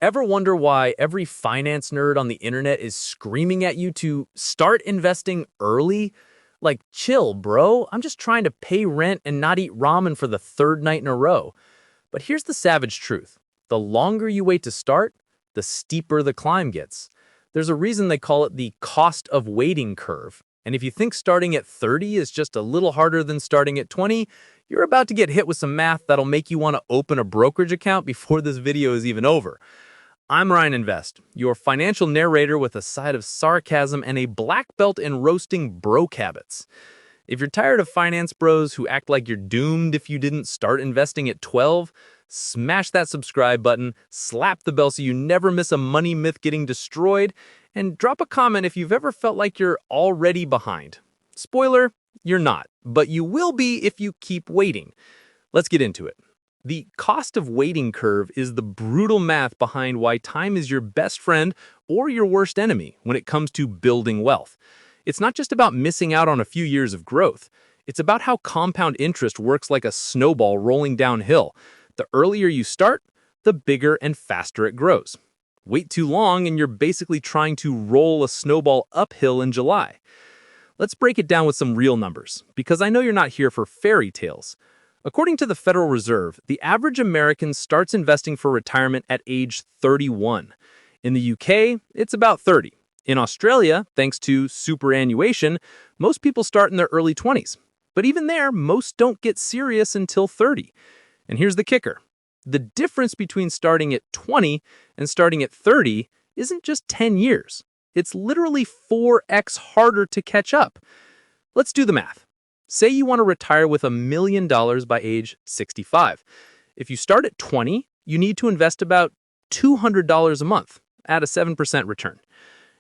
Ever wonder why every finance nerd on the internet is screaming at you to start investing early? Like, chill, bro. I'm just trying to pay rent and not eat ramen for the third night in a row. But here's the savage truth. The longer you wait to start, the steeper the climb gets. There's a reason they call it the cost of waiting curve. And if you think starting at 30 is just a little harder than starting at 20, you're about to get hit with some math that'll make you want to open a brokerage account before this video is even over. I'm Ryan Invest, your financial narrator with a side of sarcasm and a black belt in roasting broke habits. If you're tired of finance bros who act like you're doomed if you didn't start investing at 12, smash that subscribe button, slap the bell so you never miss a money myth getting destroyed, and drop a comment if you've ever felt like you're already behind. Spoiler, you're not, but you will be if you keep waiting. Let's get into it. The cost of waiting curve is the brutal math behind why time is your best friend or your worst enemy when it comes to building wealth. It's not just about missing out on a few years of growth. It's about how compound interest works like a snowball rolling downhill. The earlier you start, the bigger and faster it grows. Wait too long and you're basically trying to roll a snowball uphill in July. Let's break it down with some real numbers, because I know you're not here for fairy tales. According to the Federal Reserve, the average American starts investing for retirement at age 31. In the UK, it's about 30. In Australia, thanks to superannuation, most people start in their early 20s. But even there, most don't get serious until 30. And here's the kicker. The difference between starting at 20 and starting at 30 isn't just 10 years. It's literally 4x harder to catch up. Let's do the math. Say you want to retire with $1 million by age 65. If you start at 20, you need to invest about $200 a month at a 7% return.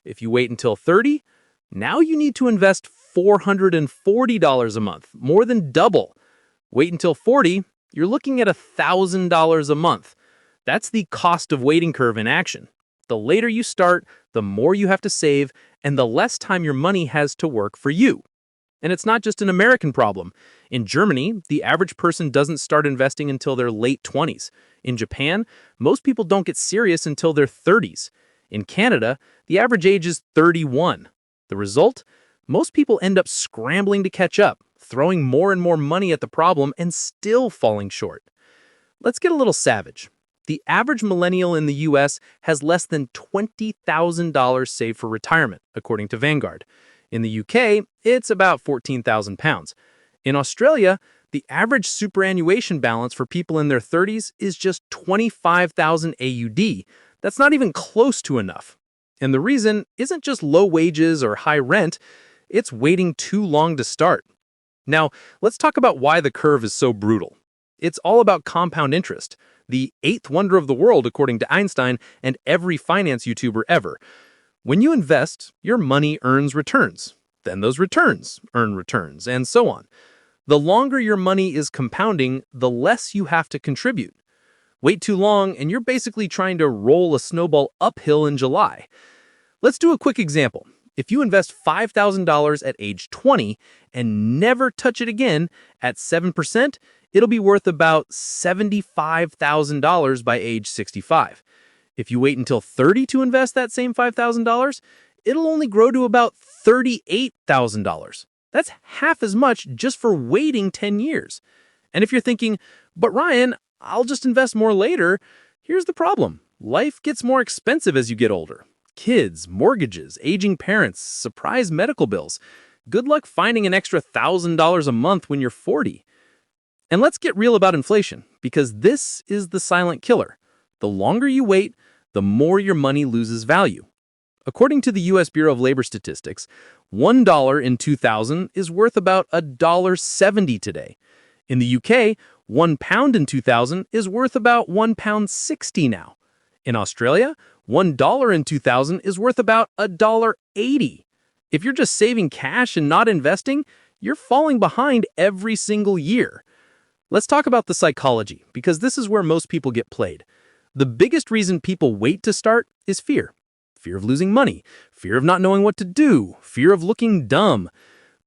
If you wait until 30, now you need to invest $440 a month, more than double. Wait until 40, you're looking at $1,000 a month. That's the cost of waiting curve in action. The later you start, the more you have to save, and the less time your money has to work for you. And it's not just an American problem. In Germany, the average person doesn't start investing until their late 20s. In Japan, most people don't get serious until their 30s. In Canada, the average age is 31. The result? Most people end up scrambling to catch up, throwing more and more money at the problem and still falling short. Let's get a little savage. The average millennial in the US has less than $20,000 saved for retirement, according to Vanguard. In the UK, it's about £14,000. In Australia, the average superannuation balance for people in their 30s is just 25,000 AUD. That's not even close to enough. And the reason isn't just low wages or high rent, it's waiting too long to start. Now, let's talk about why the curve is so brutal. It's all about compound interest, the eighth wonder of the world according to Einstein and every finance YouTuber ever. When you invest, your money earns returns. Then those returns earn returns, and so on. The longer your money is compounding, the less you have to contribute. Wait too long, and you're basically trying to roll a snowball uphill in July. Let's do a quick example. If you invest $5,000 at age 20 and never touch it again, at 7%, it'll be worth about $75,000 by age 65. If you wait until 30 to invest that same $5,000, it'll only grow to about $38,000. That's half as much just for waiting 10 years. And if you're thinking, but Ryan, I'll just invest more later, here's the problem. Life gets more expensive as you get older. Kids, mortgages, aging parents, surprise medical bills. Good luck finding an extra $1,000 a month when you're 40. And let's get real about inflation, because this is the silent killer. The longer you wait, the more your money loses value. According to the U.S. Bureau of Labor Statistics, $1 in 2000 is worth about $1.70 today. In the UK, £1 in 2000 is worth about £1.60 now. In Australia, $1 in 2000 is worth about $1.80. If you're just saving cash and not investing, you're falling behind every single year. Let's talk about the psychology, because this is where most people get played. The biggest reason people wait to start is fear. Fear of losing money, fear of not knowing what to do, fear of looking dumb.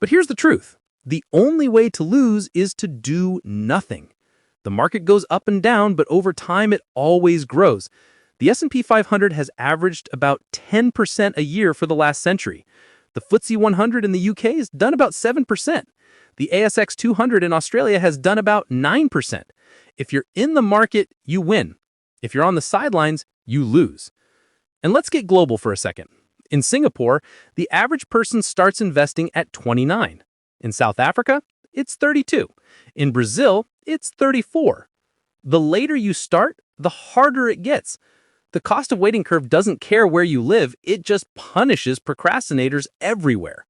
But here's the truth. The only way to lose is to do nothing. The market goes up and down, but over time it always grows. The S&P 500 has averaged about 10% a year for the last century. The FTSE 100 in the UK has done about 7%. The ASX 200 in Australia has done about 9%. If you're in the market, you win. If you're on the sidelines, you lose. And let's get global for a second. In Singapore, the average person starts investing at 29. In South Africa, it's 32. In Brazil, it's 34. The later you start, the harder it gets. The cost of waiting curve doesn't care where you live, it just punishes procrastinators everywhere.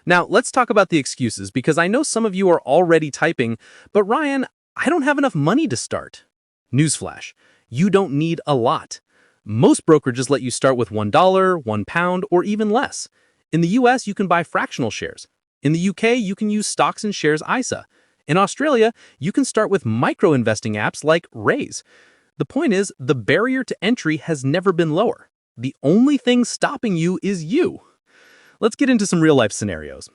Now, let's talk about the excuses, because I know some of you are already typing, but Ryan, I don't have enough money to start. Newsflash, you don't need a lot. Most brokerages let you start with $1, £1, or even less. In the US, you can buy fractional shares. In the UK, you can use stocks and shares ISA. In Australia, you can start with micro-investing apps like Raise. The point is, the barrier to entry has never been lower. The only thing stopping you is you. Let's get into some real-life scenarios.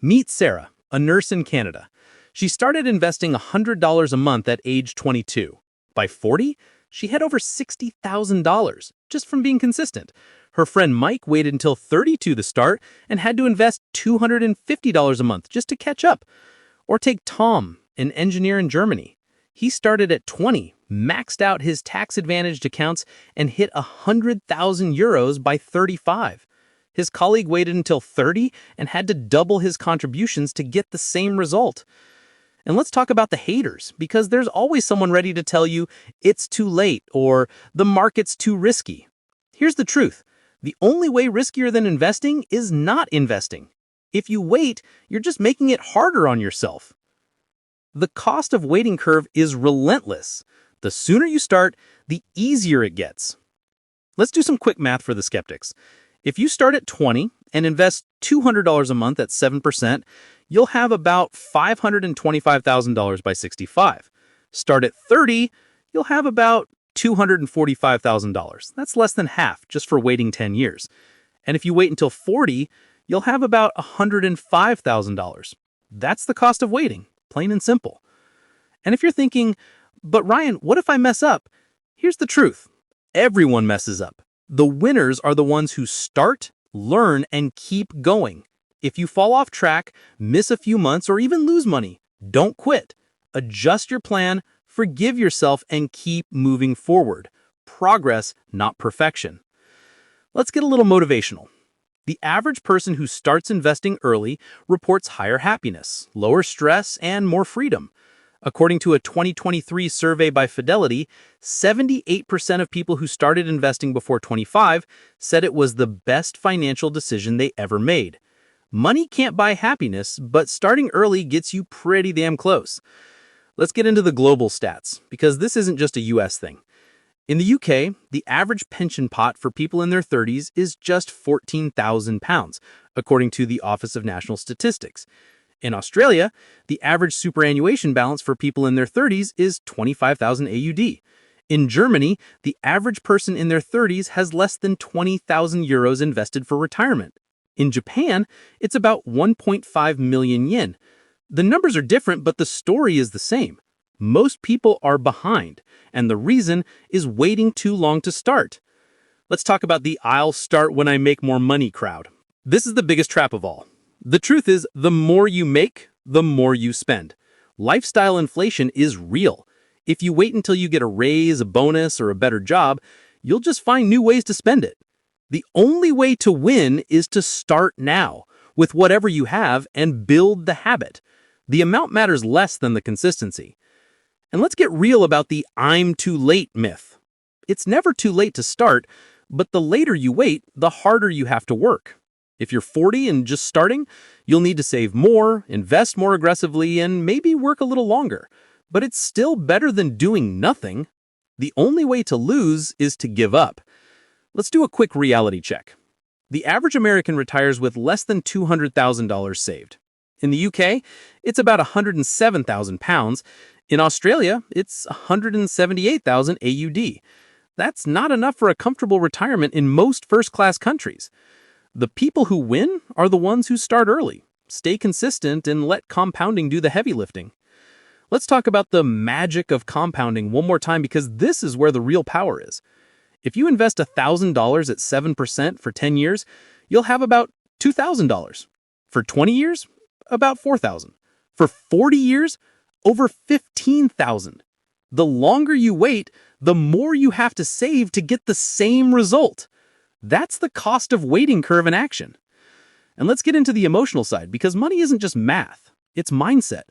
Meet Sarah, a nurse in Canada. She started investing $100 a month at age 22. By 40, she had over $60,000 just from being consistent. Her friend Mike waited until 32 to start and had to invest $250 a month just to catch up. Or take Tom, an engineer in Germany. He started at 20, maxed out his tax-advantaged accounts, and hit 100,000 euros by 35. His colleague waited until 30 and had to double his contributions to get the same result. And let's talk about the haters, because there's always someone ready to tell you it's too late or the market's too risky. Here's the truth. The only way riskier than investing is not investing. If you wait, you're just making it harder on yourself. The cost of waiting curve is relentless. The sooner you start, the easier it gets. Let's do some quick math for the skeptics. If you start at 20 and invest $200 a month at 7%, you'll have about $525,000 by 65. Start at 30, you'll have about $245,000. That's less than half just for waiting 10 years. And if you wait until 40, you'll have about $105,000. That's the cost of waiting, plain and simple. And if you're thinking, but Ryan, what if I mess up? Here's the truth. Everyone messes up. The winners are the ones who start, learn, and keep going. If you fall off track, miss a few months, or even lose money, don't quit. Adjust your plan, forgive yourself, and keep moving forward. Progress, not perfection. Let's get a little motivational. The average person who starts investing early reports higher happiness, lower stress, and more freedom. According to a 2023 survey by Fidelity, 78% of people who started investing before 25 said it was the best financial decision they ever made. Money can't buy happiness, but starting early gets you pretty damn close. Let's get into the global stats, because this isn't just a US thing. In the UK, the average pension pot for people in their 30s is just £14,000, according to the Office of National Statistics. In Australia, the average superannuation balance for people in their 30s is 25,000 AUD. In Germany, the average person in their 30s has less than 20,000 euros invested for retirement. In Japan, it's about 1.5 million yen. The numbers are different, but the story is the same. Most people are behind, and the reason is waiting too long to start. Let's talk about the "I'll start when I make more money" crowd. This is the biggest trap of all. The truth is, the more you make, the more you spend. Lifestyle inflation is real. If you wait until you get a raise, a bonus, or a better job, you'll just find new ways to spend it. The only way to win is to start now, with whatever you have, and build the habit. The amount matters less than the consistency. And let's get real about the "I'm too late" myth. It's never too late to start, but the later you wait, the harder you have to work. If you're 40 and just starting, you'll need to save more, invest more aggressively, and maybe work a little longer. But it's still better than doing nothing. The only way to lose is to give up. Let's do a quick reality check. The average American retires with less than $200,000 saved. In the UK, it's about £107,000. In Australia, it's 178,000 AUD. That's not enough for a comfortable retirement in most first-class countries. The people who win are the ones who start early, stay consistent, and let compounding do the heavy lifting. Let's talk about the magic of compounding one more time, because this is where the real power is. If you invest $1,000 at 7% for 10 years, you'll have about $2,000. For 20 years, about $4,000. For 40 years, over $15,000. The longer you wait, the more you have to save to get the same result. That's the cost of waiting curve in action. And let's get into the emotional side, because money isn't just math, it's mindset.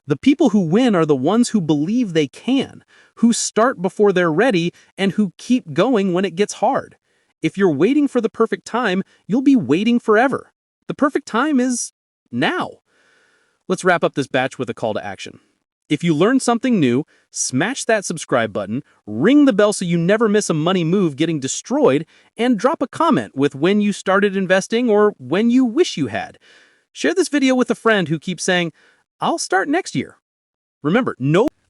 The people who win are the ones who believe they can, who start before they're ready, and who keep going when it gets hard. If you're waiting for the perfect time, you'll be waiting forever. The perfect time is now. Let's wrap up this batch with a call to action. If you learned something new, smash that subscribe button, ring the bell so you never miss a money move getting destroyed, and drop a comment with when you started investing or when you wish you had. Share this video with a friend who keeps saying, "I'll start next year." Remember,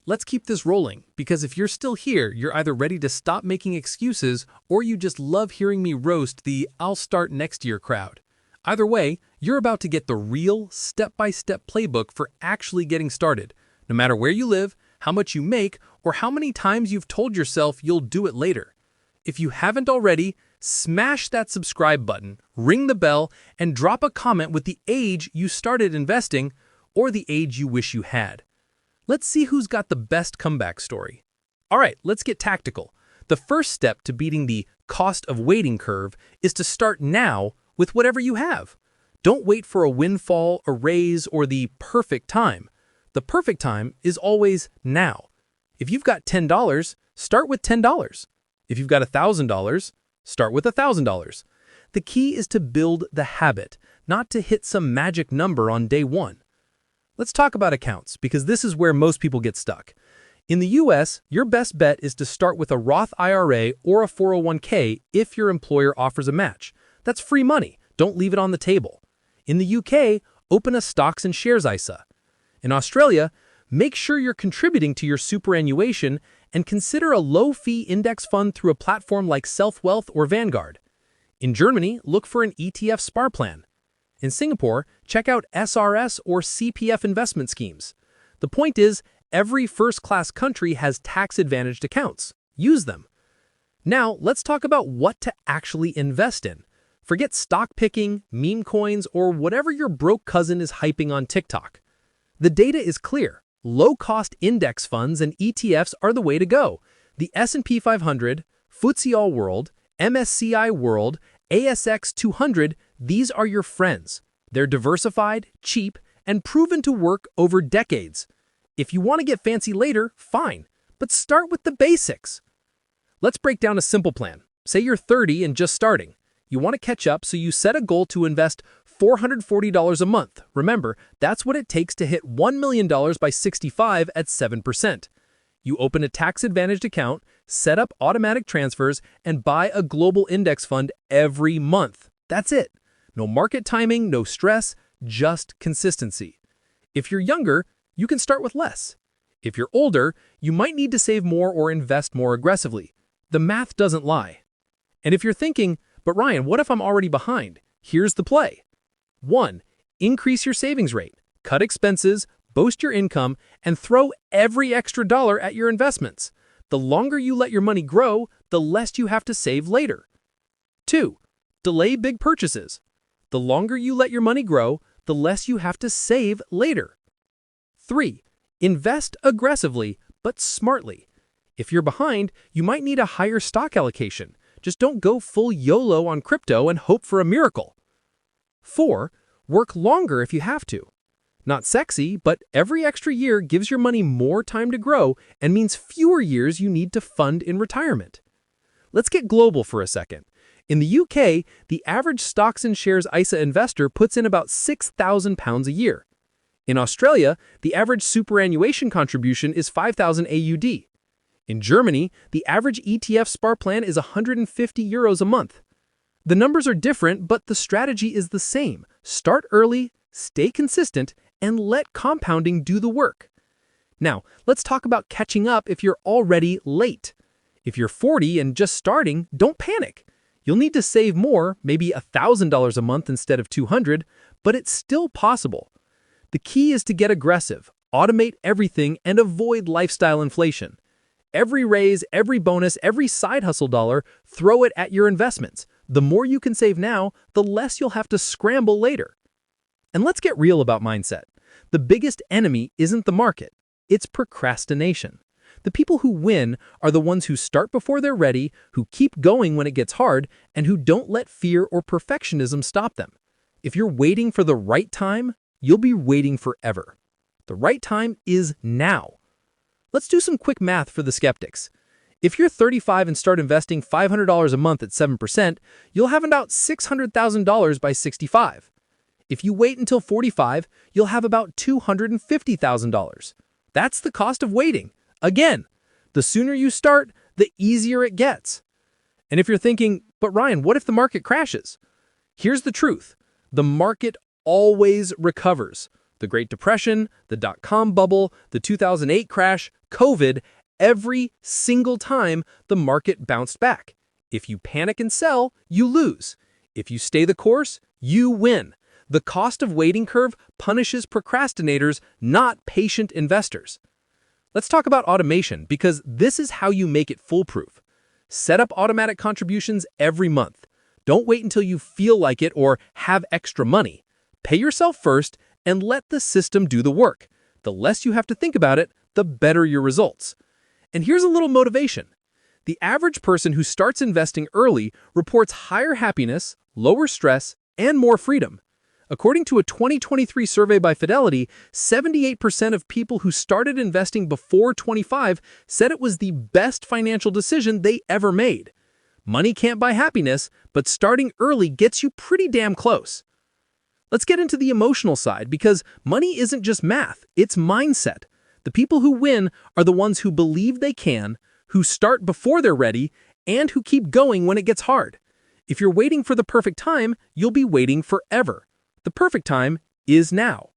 Let's keep this rolling, because if you're still here, you're either ready to stop making excuses or you just love hearing me roast the "I'll start next year" crowd. Either way, you're about to get the real, step-by-step playbook for actually getting started. No matter where you live, how much you make, or how many times you've told yourself you'll do it later. If you haven't already, smash that subscribe button, ring the bell, and drop a comment with the age you started investing or the age you wish you had. Let's see who's got the best comeback story. All right, let's get tactical. The first step to beating the cost of waiting curve is to start now with whatever you have. Don't wait for a windfall, a raise, or the perfect time. The perfect time is always now. If you've got $10, start with $10. If you've got $1,000, start with $1,000. The key is to build the habit, not to hit some magic number on day one. Let's talk about accounts, because this is where most people get stuck. In the US, your best bet is to start with a Roth IRA or a 401k if your employer offers a match. That's free money. Don't leave it on the table. In the UK, open a stocks and shares ISA. In Australia, make sure you're contributing to your superannuation and consider a low-fee index fund through a platform like SelfWealth or Vanguard. In Germany, look for an ETF SPAR plan. In Singapore, check out SRS or CPF investment schemes. The point is, every first-class country has tax-advantaged accounts. Use them. Now, let's talk about what to actually invest in. Forget stock picking, meme coins, or whatever your broke cousin is hyping on TikTok. The data is clear. Low-cost index funds and ETFs are the way to go. The S&P 500, FTSE All World, MSCI World, ASX 200, these are your friends. They're diversified, cheap, and proven to work over decades. If you want to get fancy later, fine, but start with the basics. Let's break down a simple plan. Say you're 30 and just starting. You want to catch up, so you set a goal to invest $440 a month. Remember, that's what it takes to hit $1 million by 65 at 7%. You open a tax-advantaged account, set up automatic transfers, and buy a global index fund every month. That's it. No market timing, no stress, just consistency. If you're younger, you can start with less. If you're older, you might need to save more or invest more aggressively. The math doesn't lie. And if you're thinking, "But Ryan, what if I'm already behind?" Here's the play. 1. Increase your savings rate, cut expenses, boost your income, and throw every extra dollar at your investments. The longer you let your money grow, the less you have to save later. 2. Delay big purchases. The longer you let your money grow, the less you have to save later. 3. Invest aggressively, but smartly. If you're behind, you might need a higher stock allocation. Just don't go full YOLO on crypto and hope for a miracle. 4. Work longer if you have to. Not sexy, but every extra year gives your money more time to grow and means fewer years you need to fund in retirement. Let's get global for a second. In the UK, the average stocks and shares ISA investor puts in about £6,000 a year. In Australia, the average superannuation contribution is 5,000 AUD. In Germany, the average ETF SPAR plan is €150 a month. The numbers are different, but the strategy is the same. Start early, stay consistent, and let compounding do the work. Now, let's talk about catching up if you're already late. If you're 40 and just starting, don't panic. You'll need to save more, maybe $1,000 a month instead of $200, but it's still possible. The key is to get aggressive, automate everything, and avoid lifestyle inflation. Every raise, every bonus, every side hustle dollar, throw it at your investments. The more you can save now, the less you'll have to scramble later. And let's get real about mindset. The biggest enemy isn't the market, it's procrastination. The people who win are the ones who start before they're ready, who keep going when it gets hard, and who don't let fear or perfectionism stop them. If you're waiting for the right time, you'll be waiting forever. The right time is now. Let's do some quick math for the skeptics. If you're 35 and start investing $500 a month at 7%, you'll have about $600,000 by 65. If you wait until 45, you'll have about $250,000. That's the cost of waiting. Again, the sooner you start, the easier it gets. And if you're thinking, but Ryan, what if the market crashes? Here's the truth. The market always recovers. The Great Depression, the dot-com bubble, the 2008 crash, COVID, every single time the market bounced back. If you panic and sell, you lose. If you stay the course, you win. The cost of waiting curve punishes procrastinators, not patient investors. Let's talk about automation, because this is how you make it foolproof. Set up automatic contributions every month. Don't wait until you feel like it or have extra money. Pay yourself first and let the system do the work. The less you have to think about it, the better your results. And here's a little motivation. The average person who starts investing early reports higher happiness, lower stress, and more freedom. According to a 2023 survey by Fidelity, 78% of people who started investing before 25 said it was the best financial decision they ever made. Money can't buy happiness, but starting early gets you pretty damn close. Let's get into the emotional side, because money isn't just math, it's mindset. The people who win are the ones who believe they can, who start before they're ready, and who keep going when it gets hard. If you're waiting for the perfect time, you'll be waiting forever. The perfect time is now.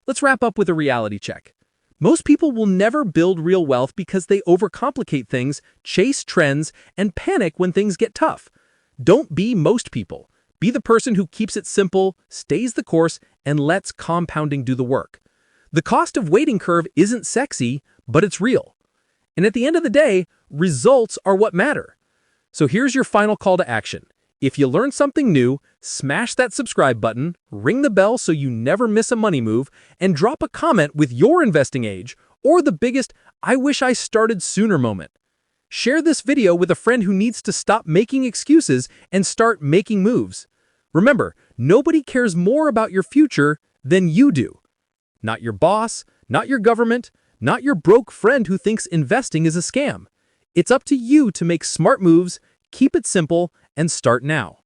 Let's wrap up with a reality check. Most people will never build real wealth because they overcomplicate things, chase trends, and panic when things get tough. Don't be most people. Be the person who keeps it simple, stays the course, and lets compounding do the work. The cost of waiting curve isn't sexy, but it's real. And at the end of the day, results are what matter. So here's your final call to action. If you learned something new, smash that subscribe button, ring the bell so you never miss a money move, and drop a comment with your investing age or the biggest "I wish I started sooner" moment. Share this video with a friend who needs to stop making excuses and start making moves. Remember, nobody cares more about your future than you do. Not your boss, not your government, not your broke friend who thinks investing is a scam. It's up to you to make smart moves, keep it simple, and start now.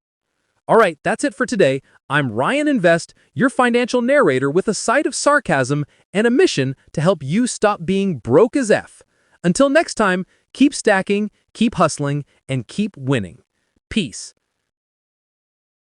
All right, that's it for today. I'm Ryan Invest, your financial narrator with a side of sarcasm and a mission to help you stop being broke as F. Until next time, keep stacking, keep hustling, and keep winning. Peace.